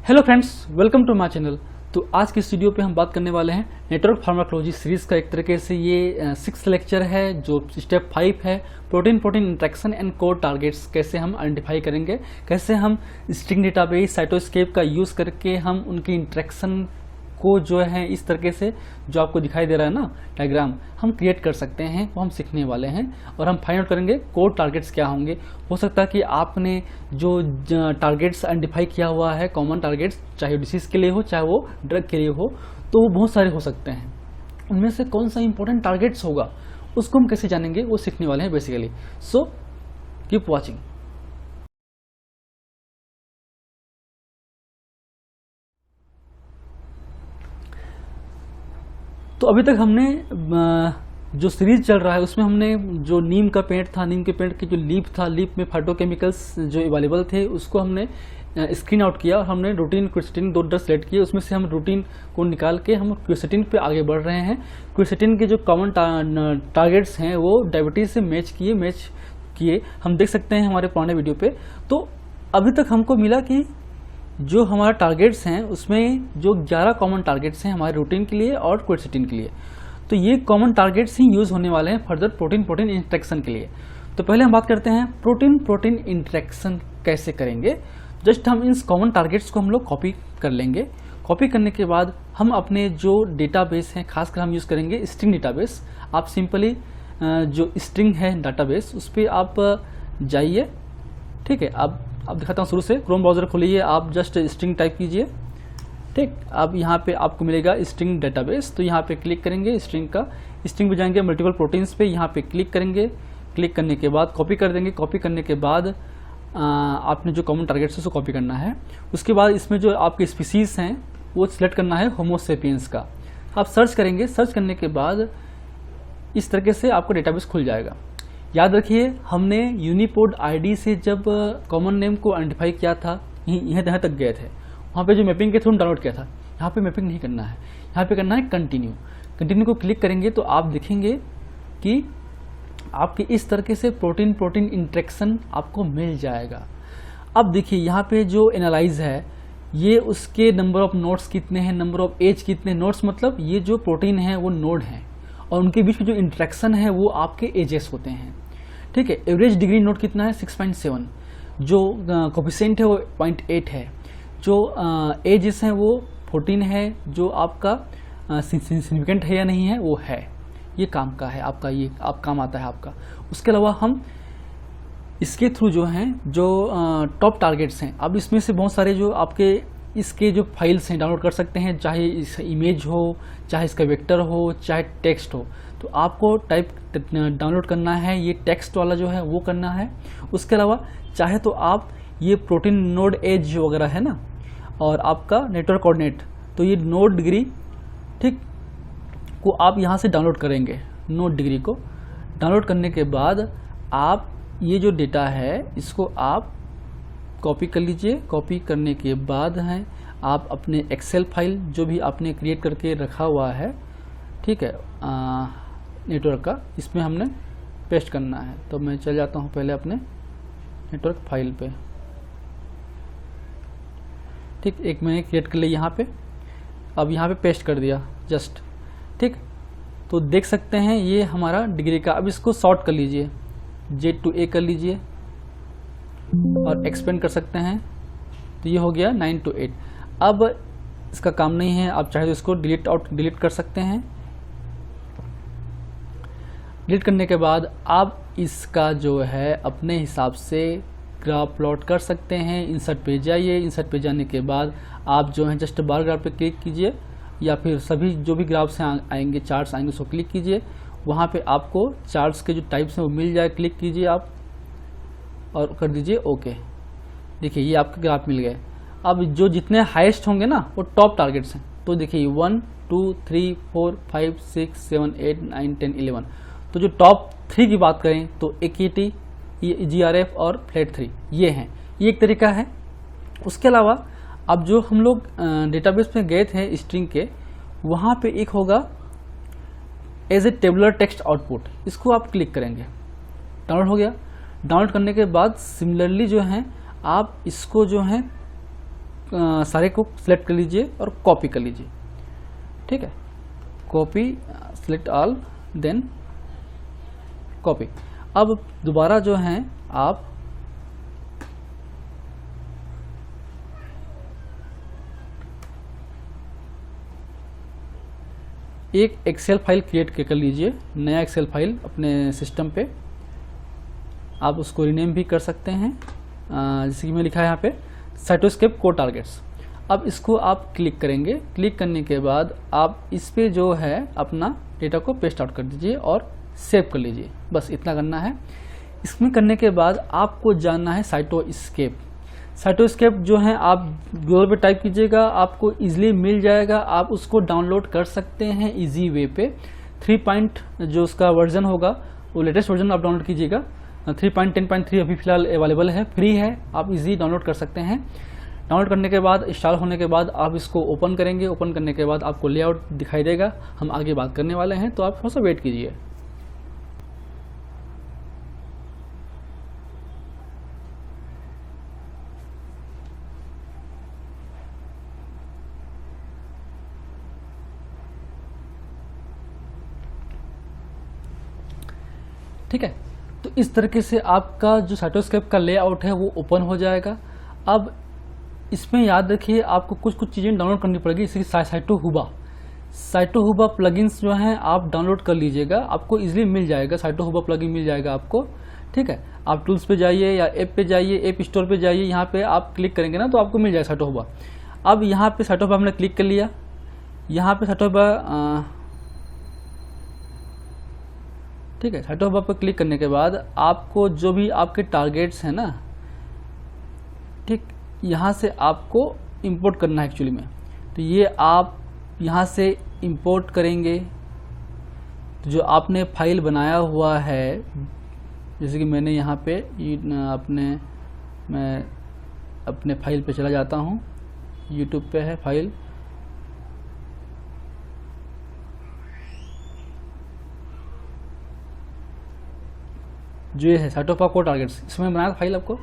Hello friends, welcome to my channel. तो आज की इस वीडियो पे हम बात करने वाले हैं नेटवर्क फार्माकोलॉजी सीरीज़ का एक तरीके से ये 6th लेक्चर है जो स्टेप 5 है। Protein interaction and core targets कैसे हम आइडेंटिफाई करेंगे, कैसे हम स्ट्रिंग डेटाबेस साइटोस्केप का यूज़ करके हम उनकी इंट्रैक्शन को जो है इस तरीके से जो आपको दिखाई दे रहा है ना डायग्राम, हम क्रिएट कर सकते हैं, वो हम सीखने वाले हैं। और हम फाइंड आउट करेंगे कोर टारगेट्स क्या होंगे। हो सकता है कि आपने जो टारगेट्स आइडेंटिफाई किया हुआ है, कॉमन टारगेट्स, चाहे डिसीज़ के लिए हो चाहे वो ड्रग के लिए हो, तो वो बहुत सारे हो सकते हैं। उनमें से कौन सा इंपॉर्टेंट टारगेट्स होगा उसको हम कैसे जानेंगे, वो सीखने वाले हैं बेसिकली। So keep watching. तो अभी तक हमने जो सीरीज चल रहा है उसमें हमने जो नीम का पेड़ था, नीम के पेड़ की जो लीफ था, लीफ में फाइटोकेमिकल्स जो अवेलेबल थे उसको हमने स्क्रीन आउट किया और हमने रूटीन क्विरसेटिन 2 ड्रग सेलेक्ट किए। उसमें से हम रूटीन को निकाल के हम क्विरसेटिन पे आगे बढ़ रहे हैं। क्विरसेटिन के जो कॉमन टारगेट्स हैं वो डायबिटीज़ से मैच किए हम देख सकते हैं हमारे पुराने वीडियो पे। तो अभी तक हमको मिला कि जो हमारा टारगेट्स हैं उसमें जो 11 कॉमन टारगेट्स हैं हमारे रूटीन के लिए और क्विरसेटिन के लिए। तो ये कॉमन टारगेट्स ही यूज़ होने वाले हैं फर्दर प्रोटीन इंट्रैक्शन के लिए। तो पहले हम बात करते हैं प्रोटीन इंट्रैक्शन कैसे करेंगे। जस्ट हम इन कॉमन टारगेट्स को हम लोग कॉपी कर लेंगे। कॉपी करने के बाद हम अपने जो डेटाबेस हैं, खासकर हम यूज़ करेंगे स्ट्रिंग डेटाबेस। आप सिंपली जो स्ट्रिंग है डाटाबेस उस पर आप जाइए, ठीक है। अब दिखाता हूँ शुरू से। क्रोम ब्राउज़र खोलिए, आप जस्ट स्ट्रिंग टाइप कीजिए, ठीक। अब यहाँ पे आपको मिलेगा स्ट्रिंग डेटाबेस, तो यहाँ पे क्लिक करेंगे स्ट्रिंग पे जाएंगे, मल्टीपल प्रोटीन्स पे यहाँ पे क्लिक करेंगे। क्लिक करने के बाद कॉपी कर देंगे। कॉपी करने के बाद आपने जो कॉमन टारगेट्स है उसको कॉपी करना है। उसके बाद इसमें जो आपके स्पीसीज़ हैं वो सिलेक्ट करना है होमो सेपियंस का। आप सर्च करेंगे, सर्च करने के बाद इस तरीके से आपको डेटाबेस खुल जाएगा। याद रखिए, हमने यूनिपोड आईडी से जब कॉमन नेम को आइडेंटिफाई किया था, यहाँ तक गए थे, वहाँ पे जो मैपिंग के थ्रू डाउनलोड किया था। यहाँ पे मैपिंग नहीं करना है, यहाँ पे करना है कंटिन्यू को क्लिक करेंगे तो आप देखेंगे कि आपके इस तरीके से प्रोटीन इंट्रैक्शन आपको मिल जाएगा। अब देखिए यहाँ पे जो एनालाइज है ये उसके नंबर ऑफ नोड्स कितने हैं, नंबर ऑफ एज कितने, नोड्स मतलब ये जो प्रोटीन है वो नोड हैं और उनके बीच में जो इंट्रैक्शन है वो आपके एजेस होते हैं, ठीक है। एवरेज डिग्री नोड कितना है 6.7, जो कोफिशिएंट है वो 0.8 है, जो एजेस हैं वो 14 है, जो आपका सिग्निफिकेंट है या नहीं है वो है। ये काम का है आपका, ये आप काम आता है आपका। उसके अलावा हम इसके थ्रू जो हैं जो टॉप टारगेट्स हैं, अब इसमें से बहुत सारे जो आपके इसके जो फाइल्स हैं डाउनलोड कर सकते हैं, चाहे इस इमेज हो, चाहे इसका वेक्टर हो, चाहे टेक्स्ट हो। तो आपको टाइप डाउनलोड करना है, ये टेक्स्ट वाला जो है वो करना है। उसके अलावा चाहे तो आप ये प्रोटीन नोड एज वगैरह है ना, और आपका नेटवर्क कोऑर्डिनेट, तो ये नोड डिग्री, ठीक, को आप यहाँ से डाउनलोड करेंगे। नोड डिग्री को डाउनलोड करने के बाद आप ये जो डेटा है इसको आप कॉपी कर लीजिए। कॉपी करने के बाद है आप अपने एक्सेल फाइल जो भी आपने क्रिएट करके रखा हुआ है, ठीक है, नेटवर्क का, इसमें हमने पेस्ट करना है। तो मैं चल जाता हूँ पहले अपने नेटवर्क फाइल पे, ठीक। एक मैंने क्रिएट कर लिया यहाँ पे, अब यहाँ पे पेस्ट कर दिया जस्ट, ठीक। तो देख सकते हैं ये हमारा डिग्री का। अब इसको सॉर्ट कर लीजिए, Z to A कर लीजिए और एक्सपेंड कर सकते हैं, तो ये हो गया 9 to 8। अब इसका काम नहीं है, आप चाहे तो इसको डिलीट कर सकते हैं। डिलीट करने के बाद आप इसका जो है अपने हिसाब से ग्राफ प्लॉट कर सकते हैं। इंसर्ट पे जाइए, इंसर्ट पे जाने के बाद आप जो है जस्ट बार ग्राफ पे क्लिक कीजिए, या फिर सभी जो भी ग्राफ्स आएंगे, चार्ट्स आएंगे, उसको क्लिक कीजिए। वहाँ पे आपको चार्ट्स के जो टाइप्स हैं वो मिल जाए, क्लिक कीजिए आप और कर दीजिए ओके। देखिए ये आपके ग्राफ मिल गए। अब जो जितने हाईएस्ट होंगे ना वो टॉप टारगेट्स हैं। तो देखिए 1 2 3 4 5 6 7 8 9 10 11। तो जो टॉप 3 की बात करें तो AKT, GRF और FLAT3 ये हैं। ये एक तरीका है। उसके अलावा अब जो हम लोग डेटाबेस में गए थे स्ट्रिंग के, वहाँ पे एक होगा as a tabular text output, इसको आप क्लिक करेंगे। डाउनलोड हो गया। डाउनलोड करने के बाद सिमिलरली जो है आप इसको जो है सारे को सिलेक्ट कर लीजिए और कॉपी कर लीजिए। ठीक है, copy, select all, then copy. अब दोबारा जो है आप एक एक्सेल फाइल क्रिएट कर लीजिए, नया एक्सेल फाइल अपने सिस्टम पे। आप उसको रीनेम भी कर सकते हैं, जैसे कि मैं लिखा है यहाँ पे साइटोस्केप कोड टारगेट्स। अब इसको आप क्लिक करेंगे, क्लिक करने के बाद आप इस पे जो है अपना डेटा को पेस्ट आउट कर दीजिए और सेव कर लीजिए। बस इतना करना है। इसमें करने के बाद आपको जानना है साइटोस्केप। साइटोस्केप जो है आप गूगल पे टाइप कीजिएगा, आपको इजीली मिल जाएगा। आप उसको डाउनलोड कर सकते हैं इजी वे पे। 3 जो उसका वर्जन होगा वो लेटेस्ट वर्जन आप डाउनलोड कीजिएगा। 3.10.3 अभी फिलहाल अवेलेबल है, फ्री है, आप इजी डाउनलोड कर सकते हैं। डाउनलोड करने के बाद, इंस्टॉल होने के बाद आप इसको ओपन करेंगे। ओपन करने के बाद आपको लेआउट दिखाई देगा। हम आगे बात करने वाले हैं, तो आप थोड़ा सा वेट कीजिए। ठीक है, तो इस तरीके से आपका जो साइटोस्केप का लेआउट है वो ओपन हो जाएगा। अब इसमें याद रखिए आपको कुछ चीज़ें डाउनलोड करनी पड़ेगी, जैसे साइटोहुबा प्लगइन्स जो हैं आप डाउनलोड कर लीजिएगा, आपको इजीली मिल जाएगा। साइटोहुबा प्लगइन मिल जाएगा आपको। ठीक है, आप टूल्स पे जाइए या ऐप पे जाइए, ऐप स्टोर पे जाइए, यहाँ पे आप क्लिक करेंगे ना तो आपको मिल जाएगा साइटोहुबा। अब यहाँ पे साइटोहुबा हमने क्लिक कर लिया। यहाँ पे साइटोहुबा, ठीक है, साइटोहुबा पर क्लिक करने के बाद आपको जो भी आपके टारगेट्स हैं ना, ठीक, यहाँ से आपको इंपोर्ट करना है एक्चुअली में। तो ये आप यहाँ से इंपोर्ट करेंगे। तो जो आपने फाइल बनाया हुआ है, जैसे कि मैंने यहाँ पे मैं अपने फाइल पे चला जाता हूँ। यूट्यूब पे है फाइल, जो ये है साइटोहुबा कोड टारगेट्स, इसमें बनाया था फाइल आपको।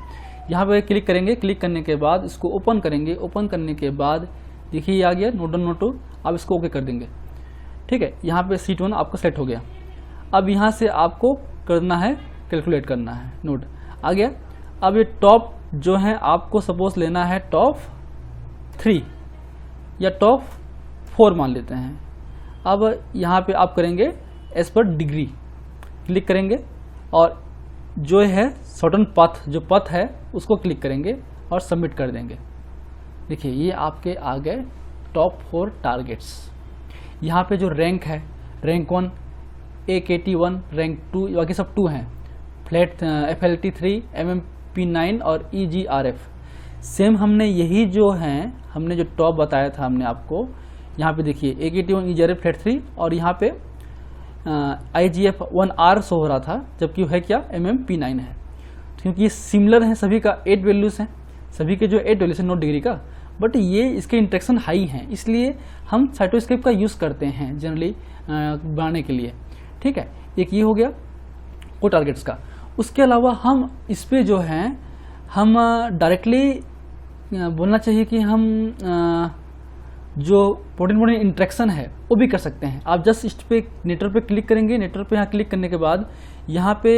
यहाँ पे क्लिक करेंगे, क्लिक करने के बाद इसको ओपन करेंगे। ओपन करने के बाद देखिए ये आ गया नोट 1 नोट 2, आप इसको ओके कर देंगे। ठीक है, यहाँ पे शीट 1 आपका सेलेक्ट हो गया। अब यहाँ से आपको करना है, कैलकुलेट करना है, नोट आ गया। अब ये टॉप जो है आपको सपोज लेना है टॉप 3 या टॉप 4 मान लेते हैं। अब यहाँ पे आप करेंगे एज पर डिग्री, क्लिक करेंगे और जो है सर्टेन पाथ, जो पथ है उसको क्लिक करेंगे और सबमिट कर देंगे। देखिए ये आपके आ गए टॉप 4 टारगेट्स। यहाँ पे जो रैंक है, रैंक 1, AKT1, रैंक 2, बाकी सब 2 हैं। फ्लैट FLT3, MMP9 और EGRF। सेम हमने यही जो हैं, हमने जो टॉप बताया था हमने आपको, यहाँ पे देखिए AKT1, EGRF, फ्लैट 3 और यहाँ पे IGF 1R शो हो रहा था, जबकि है क्या MMP9 है। क्योंकि ये सिमिलर हैं, सभी का 8 वैल्यूज हैं, सभी के जो 8 वैल्यूज हैं नोट डिग्री का, बट ये इसके इंटरेक्शन हाई हैं, इसलिए हम साइटोस्केप का यूज़ करते हैं जनरली बनाने के लिए। ठीक है, एक ये हो गया कोड टारगेट्स का। उसके अलावा हम इस पे जो हैं हम डायरेक्टली बोलना चाहिए कि हम जो प्रोटीन इंटरेक्शन है वो भी कर सकते हैं। आप जस्ट इस पे नेटवर्क पे क्लिक करेंगे। नेटवर्क पे यहाँ क्लिक करने के बाद यहाँ पे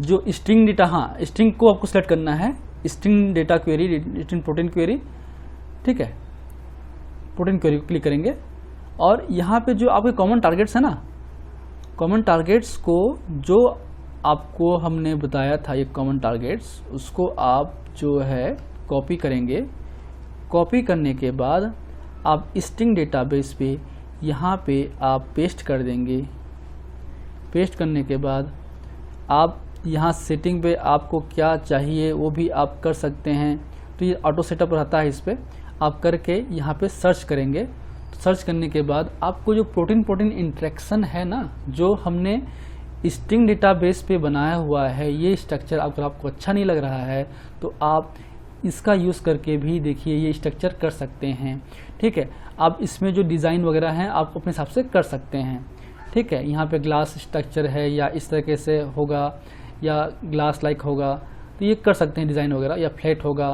जो स्ट्रिंग डेटा, हाँ स्ट्रिंग को आपको सेलेक्ट करना है, string data query, string protein query. ठीक है, प्रोटीन क्वेरी को क्लिक करेंगे और यहाँ पे जो आपके कॉमन टारगेट्स है ना, कॉमन टारगेट्स को जो आपको हमने बताया था ये कॉमन टारगेट्स, उसको आप जो है कॉपी करेंगे। कॉपी करने के बाद आप स्ट्रिंग डेटाबेस पे यहाँ पे आप पेस्ट कर देंगे। पेस्ट करने के बाद आप यहाँ सेटिंग पे आपको क्या चाहिए वो भी आप कर सकते हैं। तो ये ऑटो सेटअप रहता है, इस पर आप करके यहाँ पे सर्च करेंगे। सर्च करने के बाद आपको जो प्रोटीन इंटरेक्शन है ना, जो हमने स्ट्रिंग डेटाबेस पे बनाया हुआ है, ये स्ट्रक्चर अगर आपको अच्छा नहीं लग रहा है तो आप इसका यूज़ करके भी देखिए ये स्ट्रक्चर कर सकते हैं। ठीक है, आप इसमें जो डिज़ाइन वगैरह हैं आप अपने हिसाब से कर सकते हैं। ठीक है, यहाँ पे ग्लास स्ट्रक्चर है या इस तरीके से होगा या ग्लास लाइक होगा, तो ये कर सकते हैं डिज़ाइन वगैरह, या फ्लैट होगा,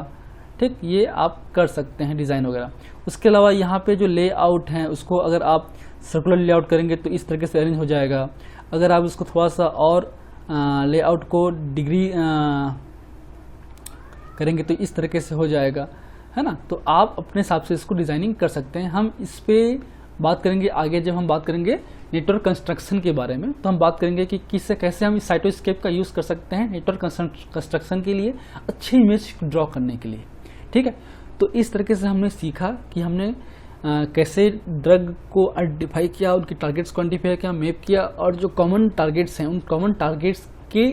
ठीक, ये आप कर सकते हैं डिज़ाइन वगैरह। उसके अलावा यहाँ पे जो लेआउट हैं उसको अगर आप सर्कुलर लेआउट करेंगे तो इस तरीके से अरेंज हो जाएगा। अगर आप इसको थोड़ा सा और लेआउट को डिग्री करेंगे तो इस तरीके से हो जाएगा, है ना। तो आप अपने हिसाब से इसको डिज़ाइनिंग कर सकते हैं। हम इस पे बात करेंगे आगे, जब हम बात करेंगे नेटवर्क कंस्ट्रक्शन के बारे में, तो हम बात करेंगे कि किससे कैसे हम इस साइटोस्केप का यूज़ कर सकते हैं नेटवर्क कंस्ट्रक्शन के लिए, अच्छी इमेज ड्रॉ करने के लिए, ठीक है। तो इस तरीके से हमने सीखा कि हमने कैसे ड्रग को आइडेंटिफाई किया, उनके टारगेट्स को आइडेंटिफाई किया, मैप किया, और जो कॉमन टारगेट्स हैं उन कॉमन टारगेट्स के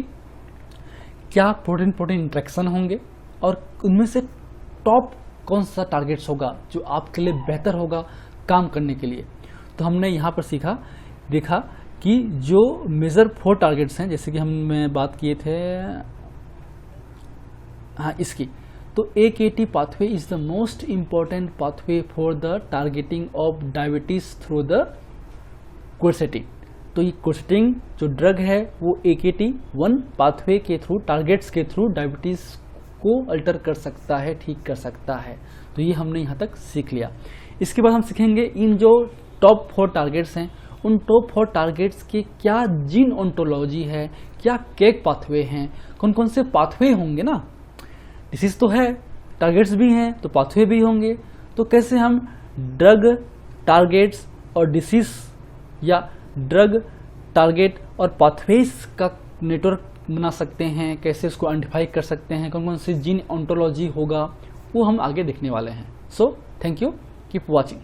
क्या प्रोटीन इंट्रैक्शन होंगे, और उनमें से टॉप कौन सा टारगेट्स होगा जो आपके लिए बेहतर होगा काम करने के लिए। तो हमने यहाँ पर देखा कि जो मेजर 4 टारगेट्स हैं, जैसे कि हमने बात किए थे इसकी, तो AKT pathway is the most important pathway for the targeting of diabetes through the quercetin. तो ये क्वेरसेटिन जो ड्रग है वो AKT1 पाथवे के थ्रू, टारगेट्स के थ्रू डायबिटीज को अल्टर कर सकता है, ठीक कर सकता है। तो ये हमने यहाँ तक सीख लिया। इसके बाद हम सीखेंगे इन जो टॉप 4 टारगेट्स हैं, उन टॉप 4 टारगेट्स के क्या जीन ओंटोलॉजी है, क्या केक पाथवे हैं, कौन कौन से पाथवे होंगे ना। डिसीज तो है, टारगेट्स भी हैं, तो पाथवे भी होंगे। तो कैसे हम ड्रग टारगेट्स और डिसीज, या ड्रग टारगेट और पाथवेज का नेटवर्क बना सकते हैं, कैसे उसको आइडेंटिफाई कर सकते हैं, कौन कौन से जीन ओंटोलॉजी होगा, वो हम आगे देखने वाले हैं। So thank you, keep watching.